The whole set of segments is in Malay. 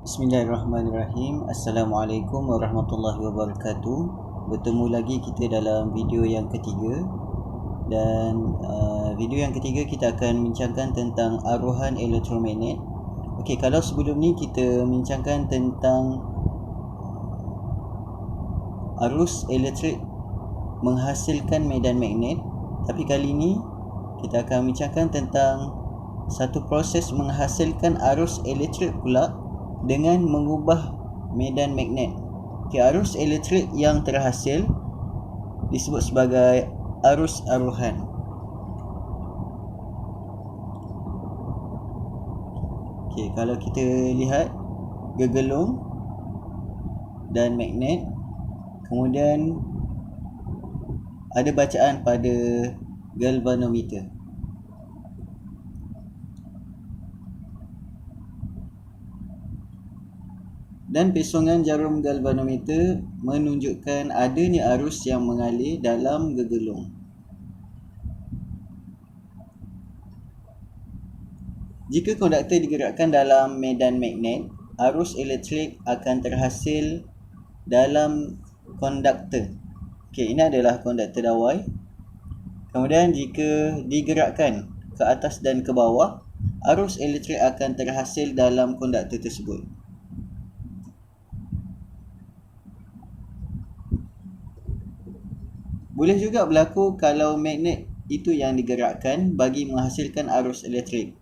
Bismillahirrahmanirrahim. Assalamualaikum warahmatullahi wabarakatuh. Bertemu lagi kita dalam video yang ketiga. Dan video yang ketiga kita akan bincangkan tentang aruhan elektromagnet. Okey, kalau sebelum ni kita bincangkan tentang arus elektrik menghasilkan medan magnet, tapi kali ini kita akan bincangkan tentang satu proses menghasilkan arus elektrik pula dengan mengubah medan magnet. Okay, arus elektrik yang terhasil disebut sebagai arus aruhan. Okay, kalau kita lihat gegelung dan magnet, kemudian ada bacaan pada galvanometer. Dan pesongan jarum galvanometer menunjukkan adanya arus yang mengalir dalam gegelung. Jika konduktor digerakkan dalam medan magnet, arus elektrik akan terhasil dalam konduktor. Okey, ini adalah konduktor dawai. Kemudian jika digerakkan ke atas dan ke bawah, arus elektrik akan terhasil dalam konduktor tersebut. Boleh juga berlaku kalau magnet itu yang digerakkan bagi menghasilkan arus elektrik.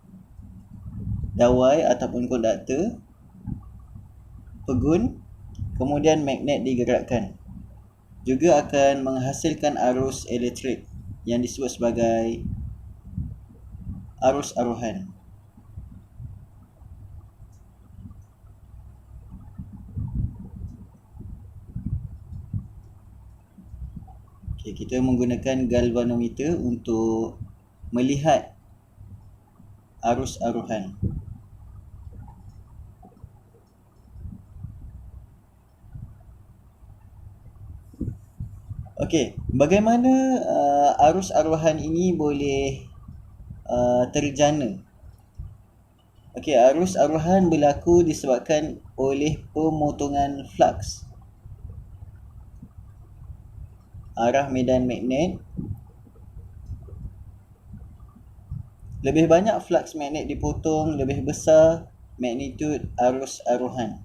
Dawai ataupun konduktor, pegun, kemudian magnet digerakkan, juga akan menghasilkan arus elektrik yang disebut sebagai arus aruhan. Okay, kita menggunakan galvanometer untuk melihat arus aruhan. Okey, bagaimana arus aruhan ini boleh terjana? Okey, arus aruhan berlaku disebabkan oleh pemotongan flux arah medan magnet. Lebih banyak flux magnet dipotong, lebih besar magnitud arus aruhan.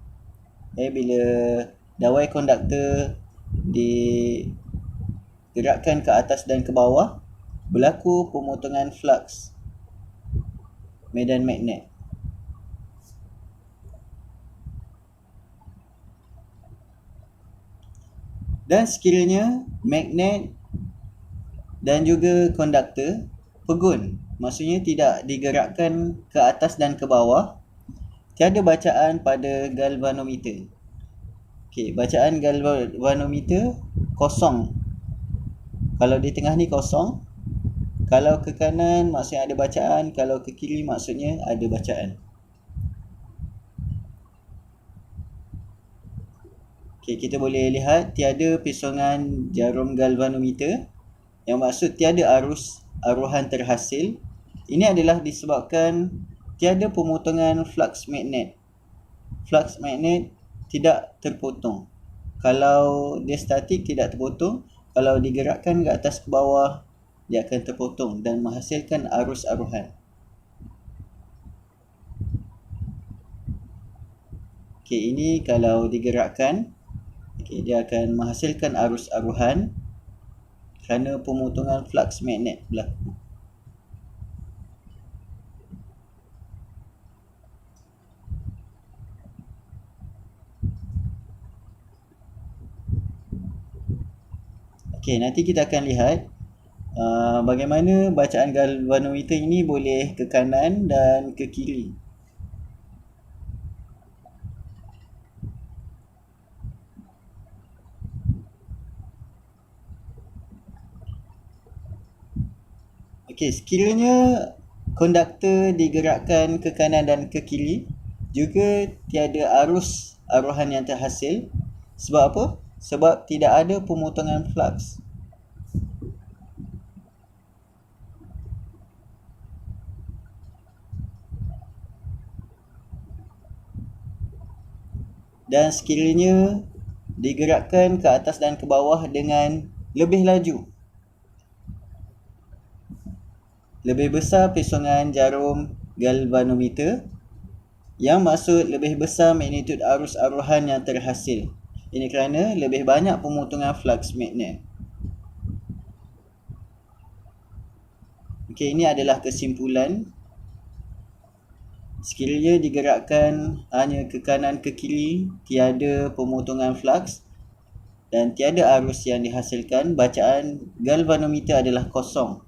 Bila dawai konduktor digerakkan ke atas dan ke bawah, berlaku pemotongan flux medan magnet. Dan sekiranya magnet dan juga konduktor, pegun, maksudnya tidak digerakkan ke atas dan ke bawah, tiada bacaan pada galvanometer. Okey, bacaan galvanometer kosong. Kalau di tengah ni kosong, kalau ke kanan maksudnya ada bacaan, kalau ke kiri maksudnya ada bacaan. Okey, kita boleh lihat tiada pesongan jarum galvanometer, yang maksud tiada arus aruhan terhasil. Ini adalah disebabkan tiada pemotongan flux magnet. Flux magnet tidak terpotong. Kalau dia statik tidak terpotong, kalau digerakkan ke atas ke bawah dia akan terpotong dan menghasilkan arus aruhan. Okey, ini kalau digerakkan, dia akan menghasilkan arus aruhan kerana pemotongan flux magnet berlaku. Okey, nanti kita akan lihat bagaimana bacaan galvanometer ini boleh ke kanan dan ke kiri. Okey, sekiranya konduktor digerakkan ke kanan dan ke kiri, juga tiada arus aruhan yang terhasil. Sebab apa? Sebab tidak ada pemotongan flux. dan sekiranya digerakkan ke atas dan ke bawah dengan lebih laju, lebih besar pesongan jarum galvanometer, yang maksud lebih besar magnitud arus aruhan yang terhasil. Ini kerana lebih banyak pemotongan flux magnet. Okey, ini adalah kesimpulan. Sekiranya digerakkan hanya ke kanan ke kiri, tiada pemotongan flux dan tiada arus yang dihasilkan, bacaan galvanometer adalah kosong.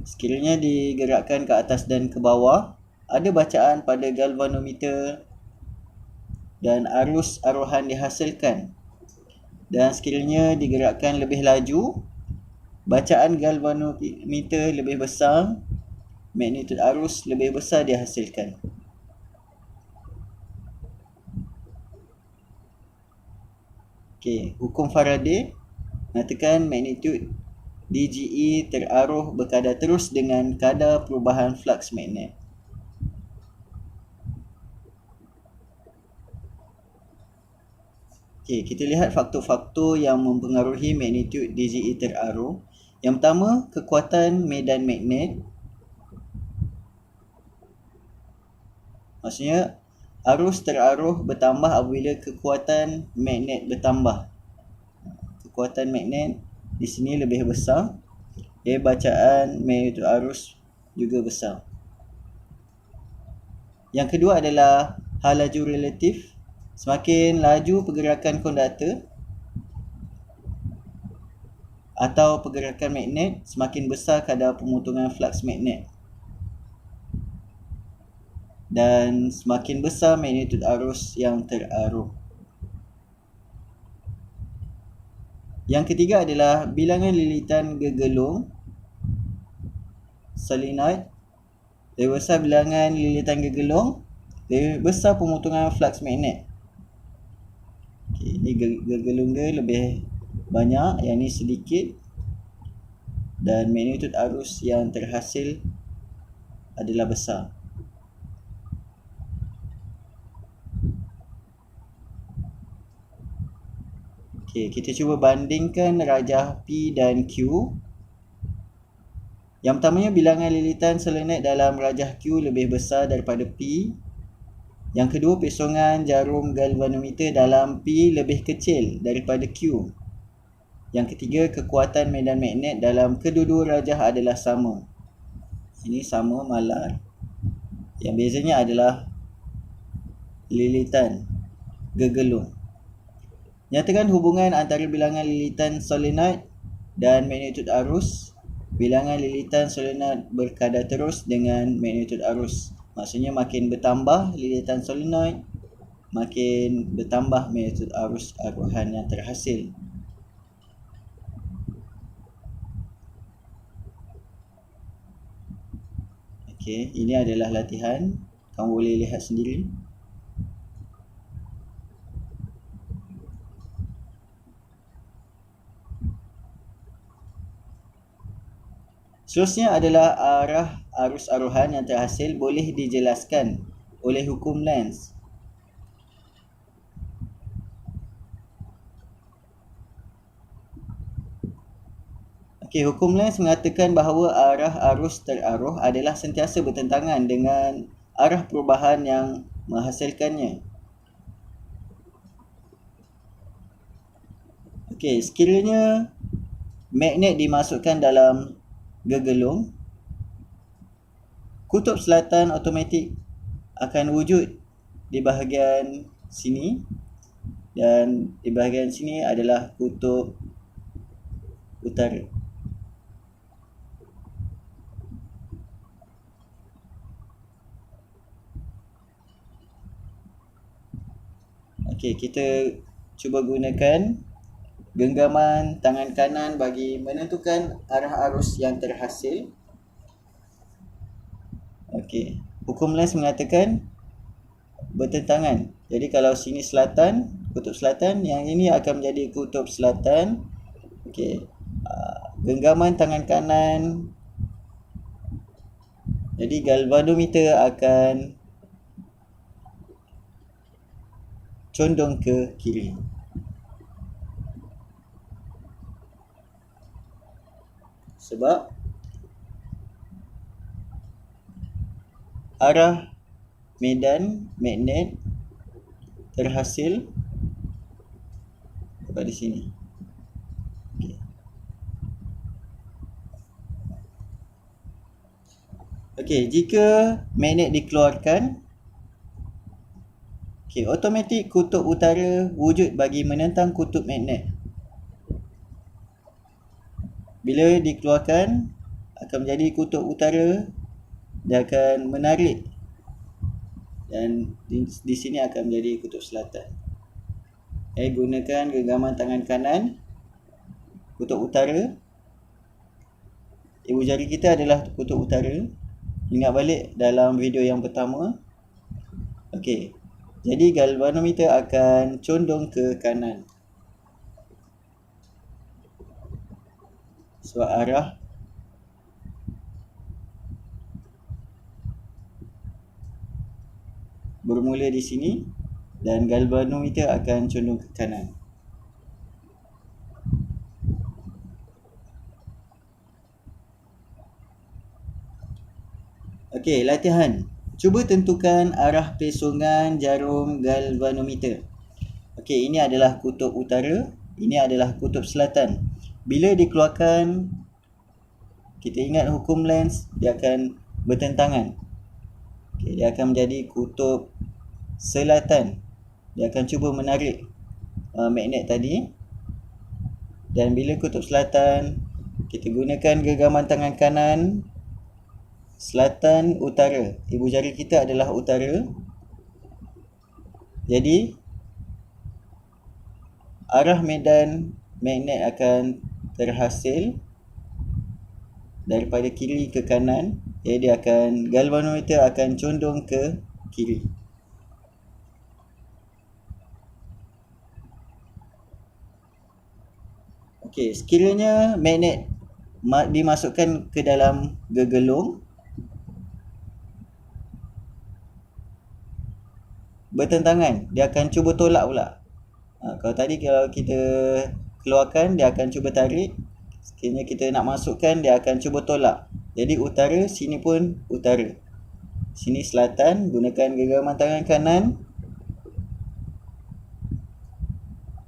Sekiranya digerakkan ke atas dan ke bawah, ada bacaan pada galvanometer dan arus aruhan dihasilkan. Dan sekiranya digerakkan lebih laju, bacaan galvanometer lebih besar, magnitud arus lebih besar dihasilkan. Okey, hukum Faraday mengatakan magnitud DGE teraruh berkadar terus dengan kadar perubahan flux magnet. Okey, kita lihat faktor-faktor yang mempengaruhi magnitud DGE teraruh. Yang pertama, kekuatan medan magnet. Maksudnya, arus teraruh bertambah apabila kekuatan magnet bertambah. Kekuatan magnet di sini lebih besar. Bacaan magnitud arus juga besar. Yang kedua adalah hal laju relatif. Semakin laju pergerakan konduktor atau pergerakan magnet, semakin besar kadar pemotongan flux magnet. Dan semakin besar magnitud arus yang teraruh. Yang ketiga adalah bilangan lilitan gegelung solenoid. Lebih besar bilangan lilitan gegelung, lebih besar pemotongan flux magnet. Okay, ini gegelung dia lebih banyak, yang ni sedikit, dan magnitud arus yang terhasil adalah besar. Okay, kita cuba bandingkan rajah P dan Q. Yang pertamanya, bilangan lilitan solenoid dalam rajah Q lebih besar daripada P. Yang kedua, pesongan jarum galvanometer dalam P lebih kecil daripada Q. Yang ketiga, kekuatan medan magnet dalam kedua-dua rajah adalah sama. Ini sama malar. Yang bezanya adalah lilitan gegelung. Nyatakan hubungan antara bilangan lilitan solenoid dan magnitud arus. Bilangan lilitan solenoid berkadar terus dengan magnitud arus. Maksudnya makin bertambah lilitan solenoid, makin bertambah magnitud arus aruhan yang terhasil. Okey, ini adalah latihan. Kamu boleh lihat sendiri. Seterusnya adalah arah arus aruhan yang terhasil boleh dijelaskan oleh hukum Lenz. Okey, hukum Lenz mengatakan bahawa arah arus teraruh adalah sentiasa bertentangan dengan arah perubahan yang menghasilkannya. Okey, sekiranya magnet dimasukkan dalam gegelung, kutub selatan automatik akan wujud di bahagian sini, dan di bahagian sini adalah kutub utara. Okey, kita cuba gunakan genggaman tangan kanan bagi menentukan arah arus yang terhasil. Okey, hukum Lenz mengatakan bertentangan. Jadi kalau sini selatan, kutub selatan, yang ini akan menjadi kutub selatan. Okey, genggaman tangan kanan. Jadi galvanometer akan condong ke kiri. Sebab arah medan magnet terhasil pada sini. Okey, jika magnet dikeluarkan, automatik kutub utara wujud bagi menentang kutub magnet. Bila dikeluarkan, akan menjadi kutub utara, dia akan menarik dan di sini akan menjadi kutub selatan. Gunakan genggaman tangan kanan, kutub utara. Ibu jari kita adalah kutub utara. Ingat balik dalam video yang pertama. Okey. Jadi galvanometer akan condong ke kanan. Sebab arah bermula di sini dan galvanometer akan condong ke kanan. Okey, latihan. Cuba tentukan arah pesongan jarum galvanometer. Okey, ini adalah kutub utara, ini adalah kutub selatan. Bila dikeluarkan, kita ingat hukum Lenz, dia akan bertentangan. Okey, dia akan menjadi kutub selatan. Dia akan cuba menarik magnet tadi. Dan bila kutub selatan, kita gunakan genggaman tangan kanan, selatan utara. Ibu jari kita adalah utara. Jadi arah medan magnet akan terhasil daripada kiri ke kanan. Jadi galvanometer akan condong ke kiri. Okey, sekiranya magnet dimasukkan ke dalam gegelung, bertentangan, dia akan cuba tolak pula. Kalau kita keluarkan, dia akan cuba tarik. Sekiranya kita nak masukkan, dia akan cuba tolak. Jadi utara, sini pun utara, sini selatan. Gunakan genggaman tangan kanan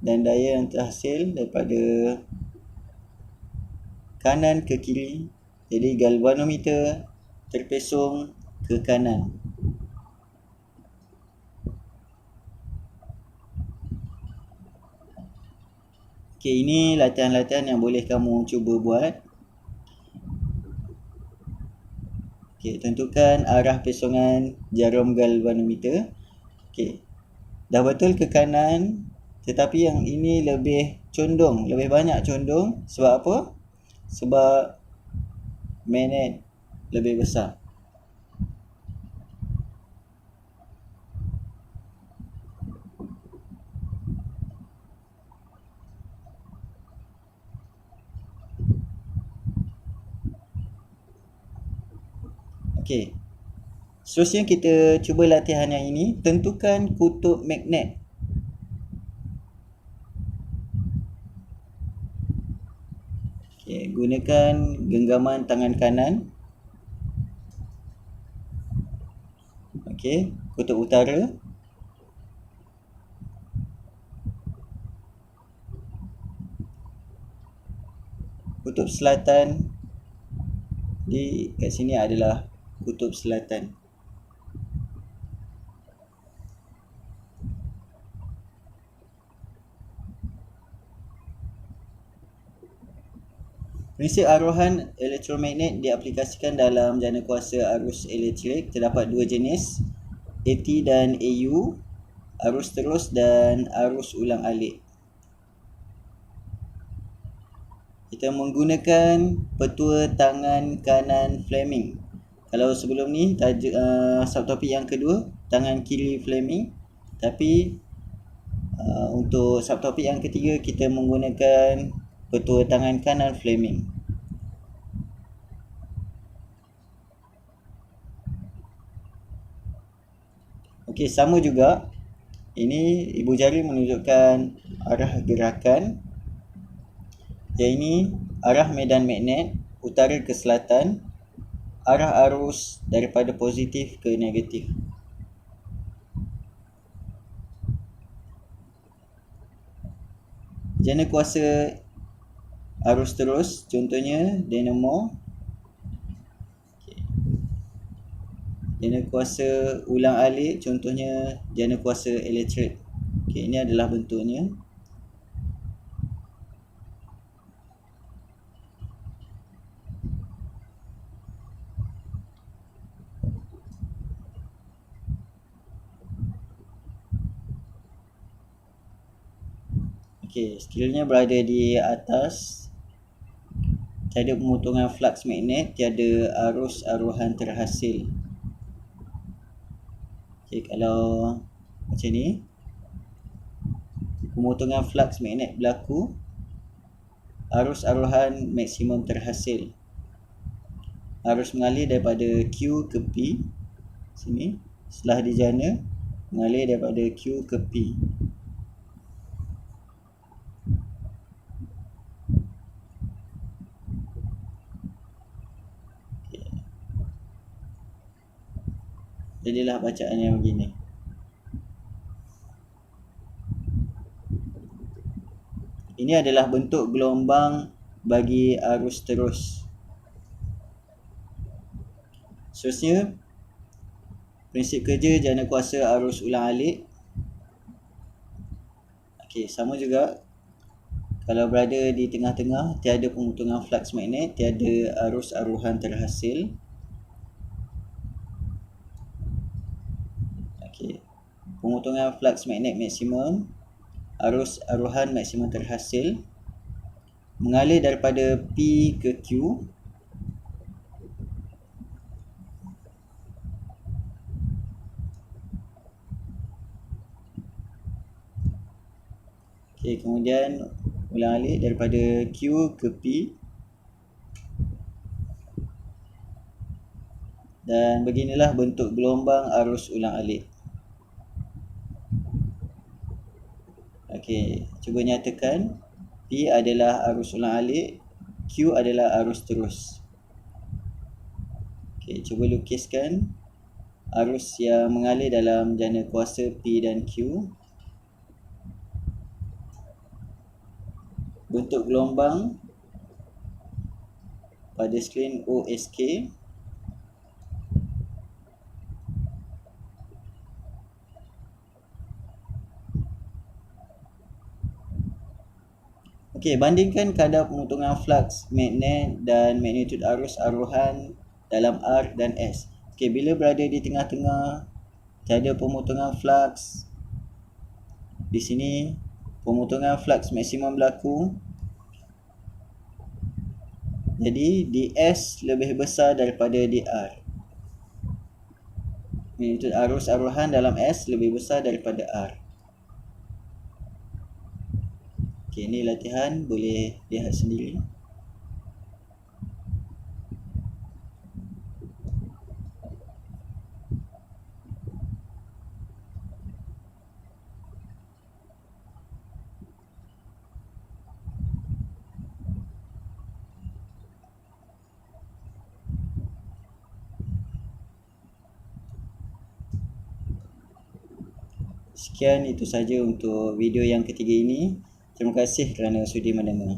dan daya yang terhasil daripada kanan ke kiri. Jadi galvanometer terpesong ke kanan. Okey, ini latihan-latihan yang boleh kamu cuba buat. Okey, tentukan arah pesongan jarum galvanometer. Okey, dah betul ke kanan, tetapi yang ini lebih condong, lebih banyak condong. Sebab apa? Sebab magnet lebih besar. Okey. Seterusnya kita cuba latihan yang ini. Tentukan kutub magnet. Okey, gunakan genggaman tangan kanan. Okey, kutub utara. Kutub selatan kat sini adalah kutub selatan. Prinsip aruhan elektromagnet diaplikasikan dalam jana kuasa arus elektrik. Terdapat dua jenis, AC dan AU, arus terus dan arus ulang alik. Kita menggunakan petua tangan kanan Fleming. Kalau sebelum ni subtopik yang kedua tangan kiri Fleming, tapi untuk subtopik yang ketiga kita menggunakan petua tangan kanan Fleming. Okey, sama juga. Ini ibu jari menunjukkan arah gerakan. Yang ini arah medan magnet utara ke selatan, arah arus daripada positif ke negatif. Jana kuasa arus terus, contohnya dinamo. Jana kuasa ulang alik, contohnya jana kuasa elektrik. Ini adalah bentuknya. Skillnya berada di atas. Tiada pemotongan flux magnet, tiada arus aruhan terhasil. Kalau macam ni, pemotongan flux magnet berlaku, arus aruhan maksimum terhasil. Arus mengalir daripada Q ke P sini, setelah dijana mengalir daripada Q ke P. Jadilah bacaan yang begini. Ini adalah bentuk gelombang bagi arus terus. Seterusnya, prinsip kerja jana kuasa arus ulang alik. Sama juga. Kalau berada di tengah-tengah, tiada pemotongan flux magnet, tiada arus aruhan terhasil. Pemotongan flux magnet maksimum, arus aruhan maksimum terhasil, mengalir daripada P ke Q. Kemudian ulang alik daripada Q ke P. Dan beginilah bentuk gelombang arus ulang alik. Cuba nyatakan P adalah arus ulang alik, Q adalah arus terus. Cuba lukiskan arus yang mengalir dalam jana kuasa P dan Q. Bentuk gelombang pada skrin OSK. Bandingkan kadar pemotongan flux magnet dan magnitude arus aruhan dalam R dan S. Bila berada di tengah-tengah, tiada pemotongan flux. Di sini pemotongan flux maksimum berlaku. Jadi DS lebih besar daripada DR. Magnitude arus aruhan dalam S lebih besar daripada R. Ini latihan, boleh lihat sendiri. Sekian, itu saja untuk video yang ketiga ini. Terima kasih kerana sudi mendengar.